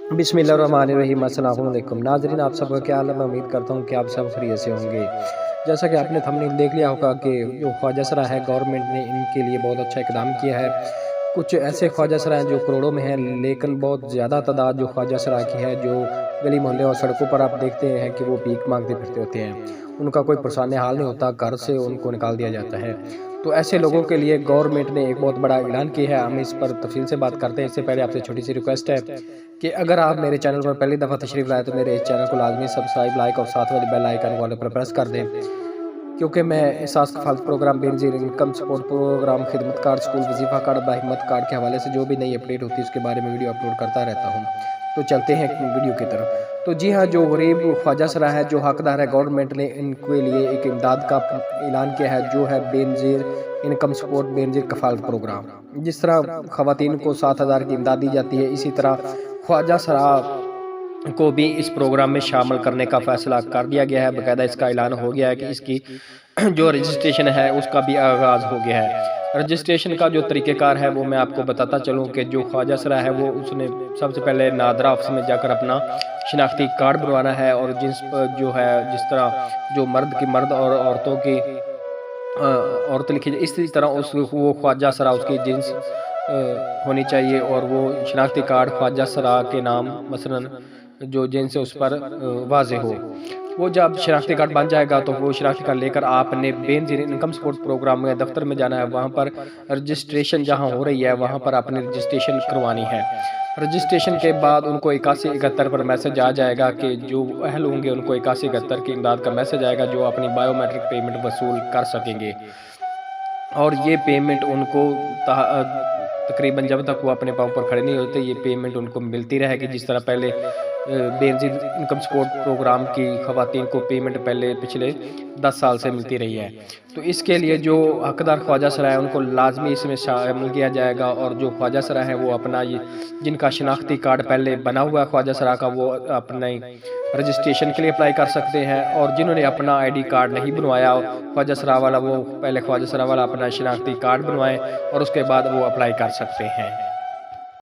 बिस्मिल्लाहिर्रहमानिर्रहीम। अस्सलाम वालेकुम नाज़रीन, आप सब का क्या हाल है। मैं उम्मीद करता हूँ कि आप सब खैरियत से होंगे। जैसा कि आपने थंबनेल देख लिया होगा कि जो ख्वाजा सरा है, गवर्नमेंट ने इनके लिए बहुत अच्छा इकदाम किया है। कुछ ऐसे ख्वाजा सरा हैं जो करोड़ों में हैं, लेकिन बहुत ज़्यादा तादाद जो ख्वाजा सरा की है, जो गली मोहल्ले और सड़कों पर आप देखते हैं कि वो भीख मांगते फिरते होते हैं। उनका कोई परेशान हाल नहीं होता, घर से उनको निकाल दिया जाता है। तो ऐसे लोगों के लिए गवर्नमेंट ने एक बहुत बड़ा ऐलान किया है। हम इस पर तफसील से बात करते हैं। इससे पहले आपसे छोटी सी रिक्वेस्ट है कि अगर आप मेरे चैनल पर पहली दफ़ा तशरीफ़ लाए तो मेरे इस चैनल को लाजमी सब्सक्राइब, लाइक और साथ वाली बेल आइकन वाले पर प्रेस कर दें, क्योंकि मैं एहसास फाल्स programme, Benazir income support programme, Khidmat card, school वजीफ़ा कार्ड, बाहिम्मत कार्ड के हवाले से जो भी नई अपडेट होती है उसके बारे में वीडियो अपलोड करता रहता हूँ। तो चलते हैं वीडियो की तरफ। तो जी हाँ, जो गरीब ख्वाजा सरा है, जो हकदार है, गवर्नमेंट ने इनके लिए एक इमदाद का ऐलान किया है, जो है Benazir income support, Benazir Kafaalat program. जिस तरह ख़वातीन को 7,000 की इमदाद दी जाती है, इसी तरह ख्वाजा सरा को भी इस प्रोग्राम में शामिल करने का फैसला कर दिया गया है। बाकायदा इसका ऐलान हो गया है कि इसकी जो रजिस्ट्रेशन है उसका भी आगाज़ हो गया है। रजिस्ट्रेशन का जो तरीक़ेकार है वो मैं आपको बताता चलूँ कि जो ख्वाजा सरा है वो उसने सबसे पहले नादरा ऑफिस में जाकर अपना शिनाख्ती कार्ड बनवाना है, और जिस पर जो है जिस तरह जो मर्द की मर्द और औरतों की औरत लिखी जाए, इसी तरह उस वो ख्वाजा सरा उसकी जिन्स होनी चाहिए, और वो शिनाख्ती कार्ड ख्वाजा सरा के नाम मसलन जो जिनसे उस पर वाज़ेह हो। वो जब शिनाख्ती कार्ड बन जाएगा तो वो शिनाख्ती कार्ड लेकर आपने बेनज़ीर इनकम सपोर्ट प्रोग्राम में दफ्तर में जाना है। वहाँ पर रजिस्ट्रेशन जहाँ हो रही है वहाँ पर आपने रजिस्ट्रेशन करवानी है। रजिस्ट्रेशन के बाद उनको 8171 पर मैसेज आ जाएगा कि जो अहल होंगे उनको 8171 की इमदाद का मैसेज आएगा, जो अपनी बायोमेट्रिक पेमेंट वसूल कर सकेंगे। और ये पेमेंट उनको तकरीबन जब तक वो अपने पाँव पर खड़े नहीं होते, ये पेमेंट उनको मिलती रहेगी। जिस तरह पहले बेनज़ीर इनकम सपोर्ट प्रोग्राम की ख़वातीन को पेमेंट पहले पिछले 10 साल से मिलती रही है। तो इसके लिए जो हकदार ख्वाजा सरा है उनको लाजमी इसमें शामिल किया जाएगा, और जो ख्वाजा सरा है वो अपना ये जिनका शिनाख्ती कार्ड पहले बना हुआ है ख्वाजा सरा का, वो अपने रजिस्ट्रेशन के लिए अप्लाई कर सकते हैं। और जिन्होंने अपना ID कार्ड नहीं बनवाया ख्वाजा सरा वाला, वो पहले ख्वाजा सरा वाला अपना शिनाख्ती कार्ड बनवाएं और उसके बाद वो अप्लाई कर सकते हैं।